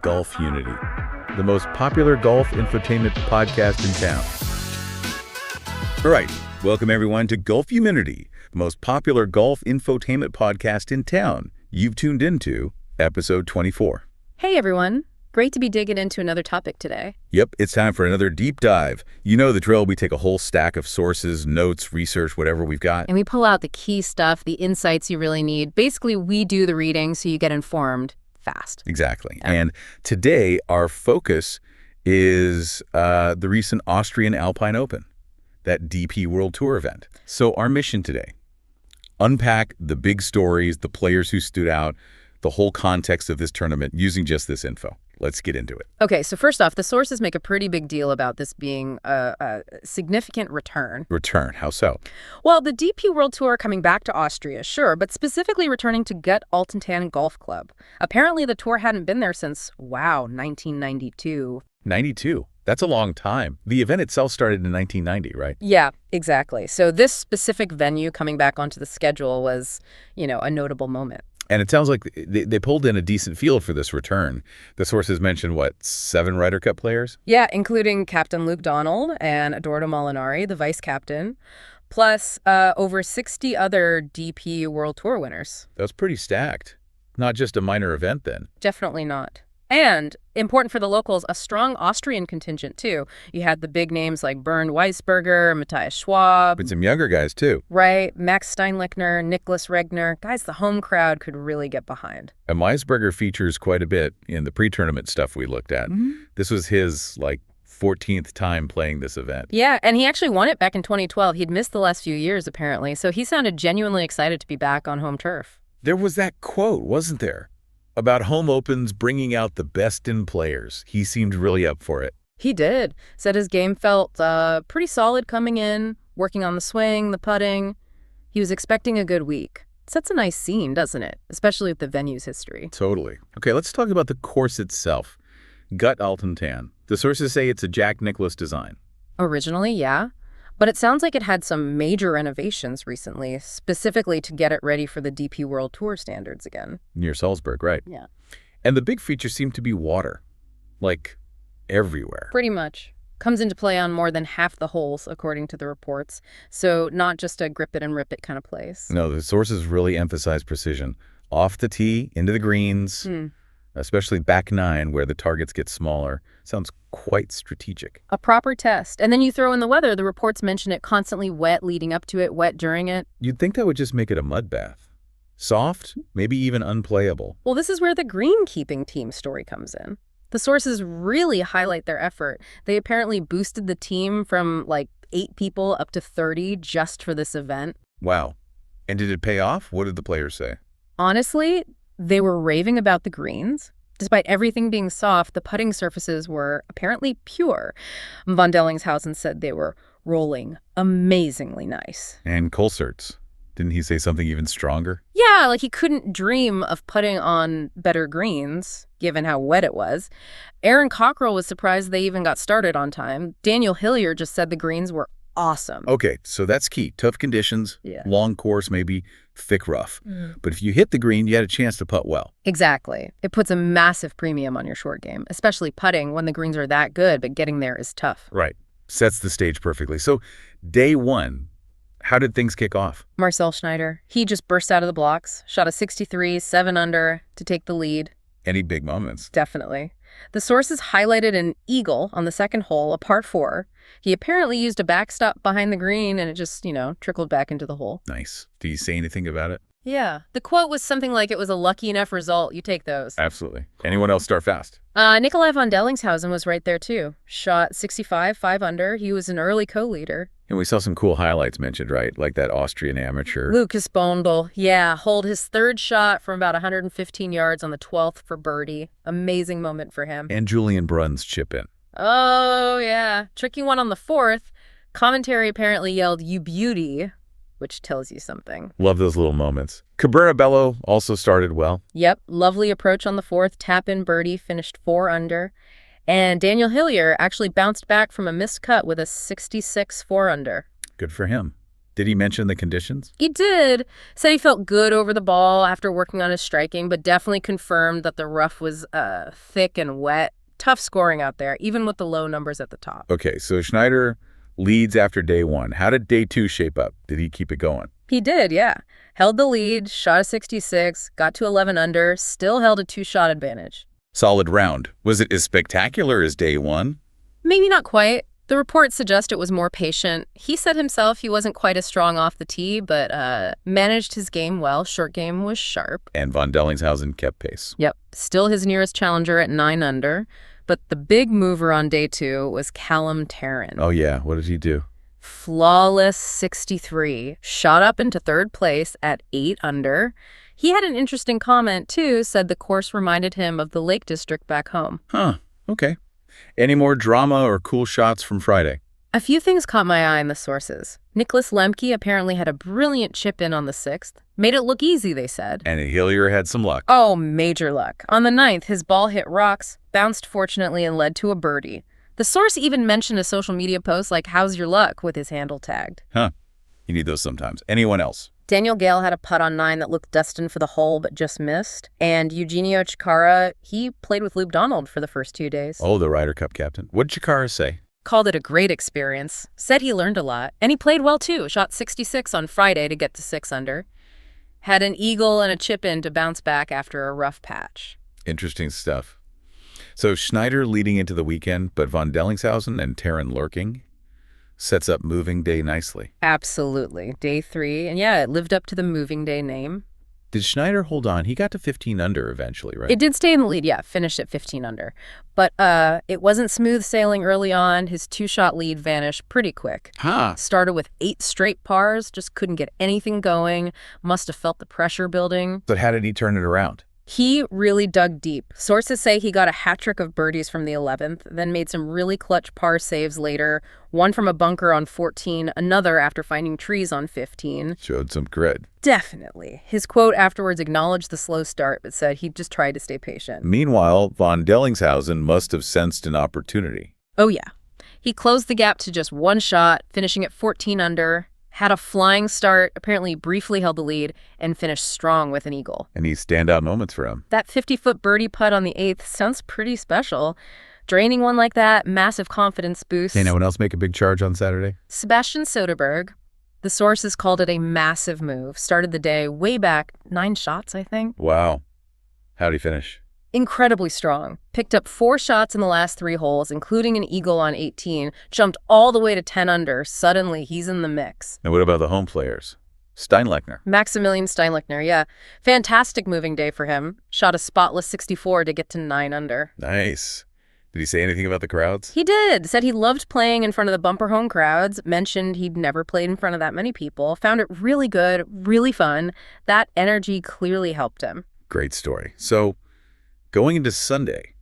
Golfunity, the most popular golf infotainment podcast in town. All right, welcome everyone to Golfunity, the most popular golf infotainment podcast in town. You've tuned into episode 24. Hey everyone, great to be digging into another topic today. Yep, it's time for another deep dive. You know the drill, we take a whole stack of sources, notes, research, whatever we've got. And we pull out the key stuff, the insights you really need. Basically, we do the reading so you get informed fast. Exactly. Yeah. And today our focus is the recent Austrian Alpine Open, that DP World Tour event. So our mission today, unpack the big stories, the players who stood out, the whole context of this tournament using just this info. Let's get into it. Okay, so first off, the sources make a pretty big deal about this being a significant return. Return? How so? Well, the DP World Tour coming back to Austria, sure, but specifically returning to Gut Altentann Golf Club. Apparently, the tour hadn't been there since, 1992. 92? That's a long time. The event itself started in 1990, right? Yeah, exactly. So this specific venue coming back onto the schedule was, a notable moment. And it sounds like they pulled in a decent field for this return. The sources mentioned, 7 Ryder Cup players? Yeah, including Captain Luke Donald and Edoardo Molinari, the vice captain, plus over 60 other DP World Tour winners. That was pretty stacked. Not just a minor event then. Definitely not. And, important for the locals, a strong Austrian contingent, too. You had the big names like Bernd Wiesberger, Matthias Schwab. But some younger guys, too. Right. Max Steinlechner, Nicholas Regner. Guys the home crowd could really get behind. And Wiesberger features quite a bit in the pre-tournament stuff we looked at. Mm-hmm. This was his, 14th time playing this event. Yeah, and he actually won it back in 2012. He'd missed the last few years, apparently, so he sounded genuinely excited to be back on home turf. There was that quote, wasn't there? About home opens bringing out the best in players. He seemed really up for it. He did. Said his game felt pretty solid coming in, working on the swing, the putting. He was expecting a good week. Sets a nice scene, doesn't it? Especially with the venue's history. Totally. Okay, let's talk about the course itself. Gut Altentann. The sources say it's a Jack Nicklaus design. Originally, yeah. But it sounds like it had some major renovations recently, specifically to get it ready for the DP World Tour standards again. Near Salzburg, right. Yeah. And the big feature seemed to be water. Everywhere. Pretty much. Comes into play on more than half the holes, according to the reports. So not just a grip it and rip it kind of place. No, the sources really emphasize precision. Off the tee, into the greens, especially back 9 where the targets get smaller. Sounds quite strategic. A proper test. And then you throw in the weather. The reports mention it constantly wet leading up to it, wet during it. You'd think that would just make it a mud bath. Soft, maybe even unplayable. Well, this is where the greenkeeping team story comes in. The sources really highlight their effort. They apparently boosted the team from 8 people up to 30 just for this event. Wow. And did it pay off? What did the players say? Honestly, they were raving about the greens. Despite everything being soft, the putting surfaces were apparently pure. Von Dellingshausen said they were rolling amazingly nice. And Colsert's. Didn't he say something even stronger? Yeah, he couldn't dream of putting on better greens, given how wet it was. Aaron Cockrell was surprised they even got started on time. Daniel Hillier just said the greens were awesome. Okay, so that's key. Tough conditions, long course, maybe thick rough. But if you hit the green, you had a chance to putt well. Exactly. It puts a massive premium on your short game, especially putting when the greens are that good, but getting there is tough. Right. Sets the stage perfectly. So day 1, how did things kick off? Marcel Schneider. He just burst out of the blocks, shot a 63, 7 under to take the lead. Any big moments? Definitely. The sources highlighted an eagle on the second hole, a par 4. He apparently used a backstop behind the green, and it just, trickled back into the hole. Nice. Did you say anything about it? Yeah. The quote was something like, it was a lucky enough result. You take those. Absolutely. Anyone else start fast? Nicolai von Dellingshausen was right there, too. Shot 65, 5 under. He was an early co-leader. And we saw some cool highlights mentioned, right? Like that Austrian amateur. Lucas Bondel. Yeah, holed his 3rd shot from about 115 yards on the 12th for birdie. Amazing moment for him. And Julian Brunn's chip in. Oh, yeah. Tricky one on the 4th. Commentary apparently yelled, "You beauty," which tells you something. Love those little moments. Cabrera Bello also started well. Yep. Lovely approach on the 4th. Tap-in birdie. Finished 4 under. And Daniel Hillier actually bounced back from a missed cut with a 66 4 under. Good for him. Did he mention the conditions? He did. Said he felt good over the ball after working on his striking, but definitely confirmed that the rough was thick and wet. Tough scoring out there, even with the low numbers at the top. Okay, so Schneider leads after day 1. How did day 2 shape up? Did he keep it going? He did, yeah. Held the lead, shot a 66, got to 11 under, still held a 2-shot advantage. Solid round. Was it as spectacular as day 1? Maybe not quite. The reports suggest it was more patient. He said himself he wasn't quite as strong off the tee, but managed his game well. Short game was sharp. And von Dellingshausen kept pace. Yep. Still his nearest challenger at 9 under. But the big mover on day 2 was Callum Tarrant. Oh, yeah. What did he do? Flawless 63. Shot up into 3rd place at 8 under. He had an interesting comment, too, said the course reminded him of the Lake District back home. Huh. Okay. Any more drama or cool shots from Friday? A few things caught my eye in the sources. Nicholas Lemke apparently had a brilliant chip-in on the 6th. Made it look easy, they said. And Hillier had some luck. Oh, major luck. On the 9th, his ball hit rocks, bounced fortunately, and led to a birdie. The source even mentioned a social media post like, "How's your luck?" with his handle tagged. Huh. You need those sometimes. Anyone else? Daniel Gale had a putt on 9 that looked destined for the hole but just missed. And Eugenio Chacarra, he played with Luke Donald for the first 2 days. Oh, the Ryder Cup captain. What did Chacarra say? Called it a great experience. Said he learned a lot. And he played well, too. Shot 66 on Friday to get to 6 under. Had an eagle and a chip-in to bounce back after a rough patch. Interesting stuff. So Schneider leading into the weekend, but von Dellingshausen and Tarrant lurking sets up moving day nicely. Absolutely. Day 3. And yeah, it lived up to the moving day name. Did Schneider hold on? He got to 15 under eventually, right? It did stay in the lead, yeah. Finished at 15 under. But it wasn't smooth sailing early on. His 2-shot lead vanished pretty quick. Huh. Started with 8 straight pars, just couldn't get anything going. Must have felt the pressure building. But how did he turn it around? He really dug deep. Sources say he got a hat trick of birdies from the 11th, then made some really clutch par saves later, one from a bunker on 14, another after finding trees on 15. Showed some grit. Definitely. His quote afterwards acknowledged the slow start, but said he just tried to stay patient. Meanwhile, von Dellingshausen must have sensed an opportunity. Oh, yeah. He closed the gap to just 1 shot, finishing at 14 under. Had a flying start, apparently briefly held the lead, and finished strong with an eagle. And these standout moments for him. That 50-foot birdie putt on the 8th sounds pretty special. Draining one like that, massive confidence boost. Anyone else make a big charge on Saturday? Sebastian Soderberg. The sources called it a massive move. Started the day way back, 9 shots, I think. Wow. How'd he finish? Incredibly strong. Picked up 4 shots in the last 3 holes, including an eagle on 18. Jumped all the way to 10 under. Suddenly, he's in the mix. And what about the home players? Steinlechner. Maximilian Steinlechner, yeah. Fantastic moving day for him. Shot a spotless 64 to get to 9 under. Nice. Did he say anything about the crowds? He did. Said he loved playing in front of the bumper home crowds. Mentioned he'd never played in front of that many people. Found it really good, really fun. That energy clearly helped him. Great story. So, going into Sunday,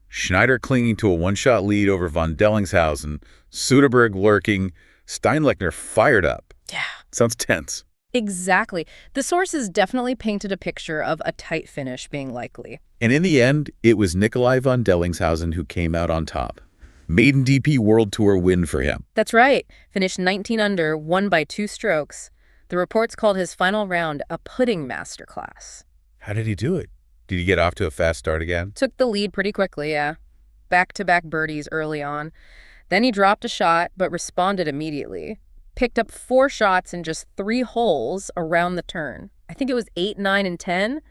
Schneider clinging to a 1-shot lead over von Dellingshausen, Soderberg lurking, Steinlechner fired up. Yeah. Sounds tense. Exactly. The sources definitely painted a picture of a tight finish being likely. And in the end, it was Nicolai von Dellingshausen who came out on top. Maiden DP World Tour win for him. That's right. Finished 19 under, won by 2 strokes. The reports called his final round a pudding masterclass. How did he do it? Did he get off to a fast start again? Took the lead pretty quickly, yeah. Back-to-back birdies early on. Then he dropped a shot, but responded immediately. Picked up 4 shots in just 3 holes around the turn. I think it was 8, 9, and 10.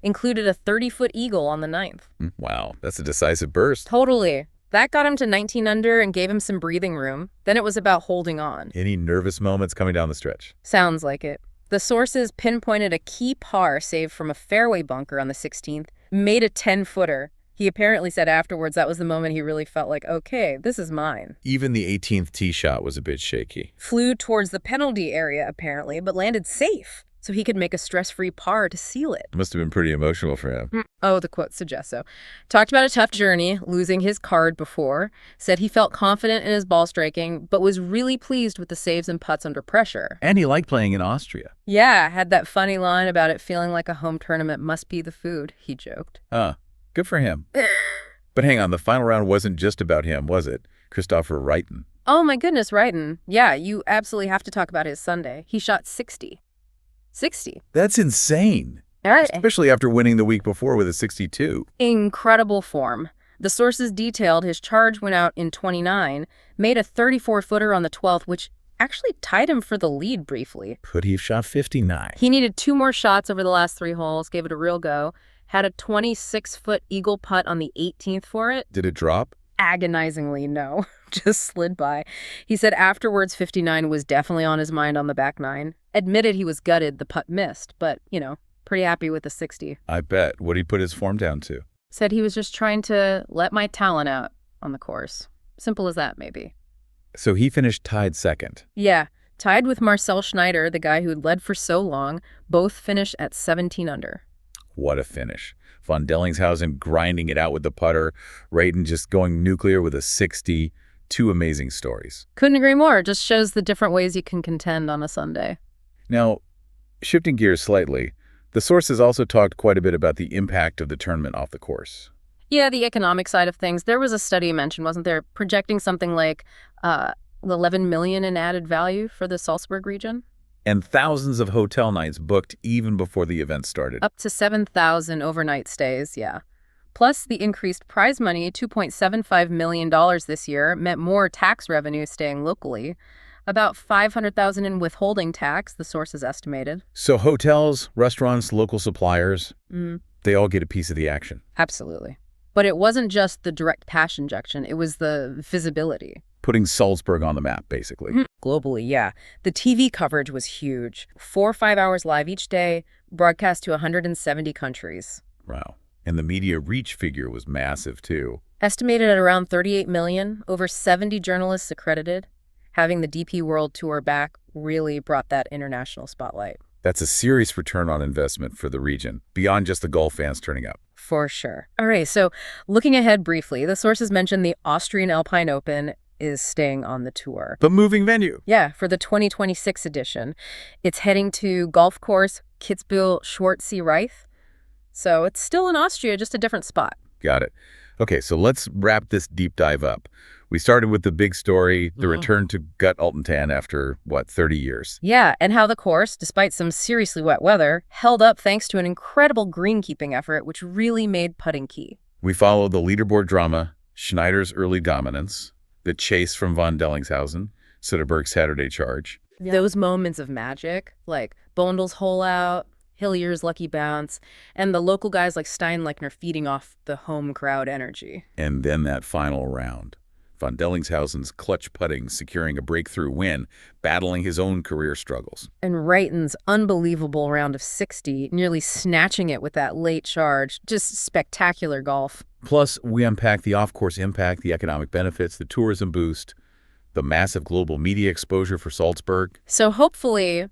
Included a 30-foot eagle on the 9th. Wow, that's a decisive burst. Totally. That got him to 19 under and gave him some breathing room. Then it was about holding on. Any nervous moments coming down the stretch? Sounds like it. The sources pinpointed a key par saved from a fairway bunker on the 16th, made a 10-footer. He apparently said afterwards that was the moment he really felt like, okay, this is mine. Even the 18th tee shot was a bit shaky. Flew towards the penalty area, apparently, but landed safe, so he could make a stress-free par to seal it. Must have been pretty emotional for him. Oh, the quote suggests so. Talked about a tough journey, losing his card before. Said he felt confident in his ball striking, but was really pleased with the saves and putts under pressure. And he liked playing in Austria. Yeah, had that funny line about it feeling like a home tournament must be the food, he joked. Good for him. But hang on, the final round wasn't just about him, was it? Kristoffer Reitan, Oh my goodness, Reitan. Yeah, you absolutely have to talk about his Sunday. He shot 60. 60. That's insane. All right. Especially after winning the week before with a 62. Incredible form. The sources detailed his charge went out in 29, made a 34-footer on the 12th, which actually tied him for the lead briefly. Could he have shot 59? He needed 2 more shots over the last 3 holes, gave it a real go, had a 26-foot eagle putt on the 18th for it. Did it drop? Agonizingly, no. Just slid by. He said afterwards 59 was definitely on his mind on the back 9. Admitted he was gutted the putt missed, but, pretty happy with the 60. I bet. What'd he put his form down to? Said he was just trying to let my talent out on the course. Simple as that, maybe. So he finished tied second. Yeah, tied with Marcel Schneider, the guy who'd led for so long. Both finished at 17 under. What a finish. Von Dellingshausen grinding it out with the putter. Reitan just going nuclear with a 60. 2 amazing stories. Couldn't agree more. Just shows the different ways you can contend on a Sunday. Now, shifting gears slightly, the sources also talked quite a bit about the impact of the tournament off the course. Yeah, the economic side of things. There was a study mentioned, wasn't there, projecting something like 11 million in added value for the Salzburg region? And thousands of hotel nights booked even before the event started. Up to 7,000 overnight stays, yeah. Plus, the increased prize money, $2.75 million this year, meant more tax revenue staying locally. About $500,000 in withholding tax, the sources estimated. So hotels, restaurants, local suppliers, they all get a piece of the action. Absolutely. But it wasn't just the direct cash injection, it was the visibility. Putting Salzburg on the map, basically. Globally, yeah. The TV coverage was huge. 4 or 5 hours live each day, broadcast to 170 countries. Wow. And the media reach figure was massive, too. Estimated at around 38 million, over 70 journalists accredited. Having the DP World Tour back really brought that international spotlight. That's a serious return on investment for the region, beyond just the golf fans turning up. For sure. All right, so looking ahead briefly, the sources mentioned the Austrian Alpine Open is staying on the tour. But moving venue. Yeah, for the 2026 edition. It's heading to golf course Kitzbühel-Schwarzsee-Reith. So it's still in Austria, just a different spot. Got it. Okay, so let's wrap this deep dive up. We started with the big story, the return to Gut Altentann after, 30 years? Yeah, and how the course, despite some seriously wet weather, held up thanks to an incredible greenkeeping effort, which really made putting key. We followed the leaderboard drama, Schneider's early dominance, the chase from von Dellingshausen, Soderbergh's Saturday charge. Yeah. Those moments of magic, like Bondel's hole out, Hillier's lucky bounce, and the local guys like Steinlechner feeding off the home crowd energy. And then that final round. Von Dellingshausen's clutch putting, securing a breakthrough win, battling his own career struggles. And Reitan's unbelievable round of 60, nearly snatching it with that late charge. Just spectacular golf. Plus, we unpack the off-course impact, the economic benefits, the tourism boost, the massive global media exposure for Salzburg. So hopefully,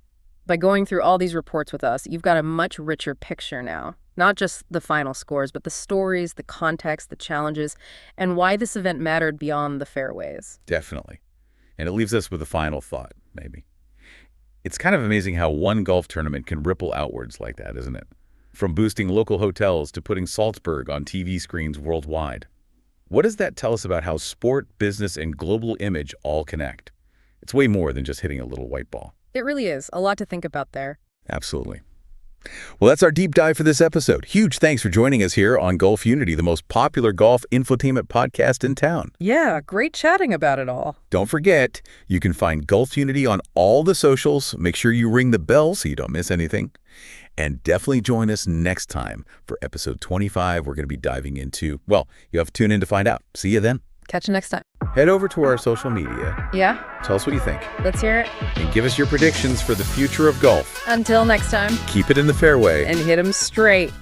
by going through all these reports with us, you've got a much richer picture now. Not just the final scores, but the stories, the context, the challenges, and why this event mattered beyond the fairways. Definitely. And it leaves us with a final thought, maybe. It's kind of amazing how one golf tournament can ripple outwards like that, isn't it? From boosting local hotels to putting Salzburg on TV screens worldwide. What does that tell us about how sport, business, and global image all connect? It's way more than just hitting a little white ball. It really is. A lot to think about there. Absolutely. Well, that's our deep dive for this episode. Huge thanks for joining us here on Golfunity, the most popular golf infotainment podcast in town. Yeah, great chatting about it all. Don't forget, you can find Golfunity on all the socials. Make sure you ring the bell so you don't miss anything. And definitely join us next time for episode 25. We're going to be diving into, well, you have to tune in to find out. See you then. Catch you next time. Head over to our social media. Yeah? Tell us what you think. Let's hear it. And give us your predictions for the future of golf. Until next time. Keep it in the fairway. And hit 'em straight.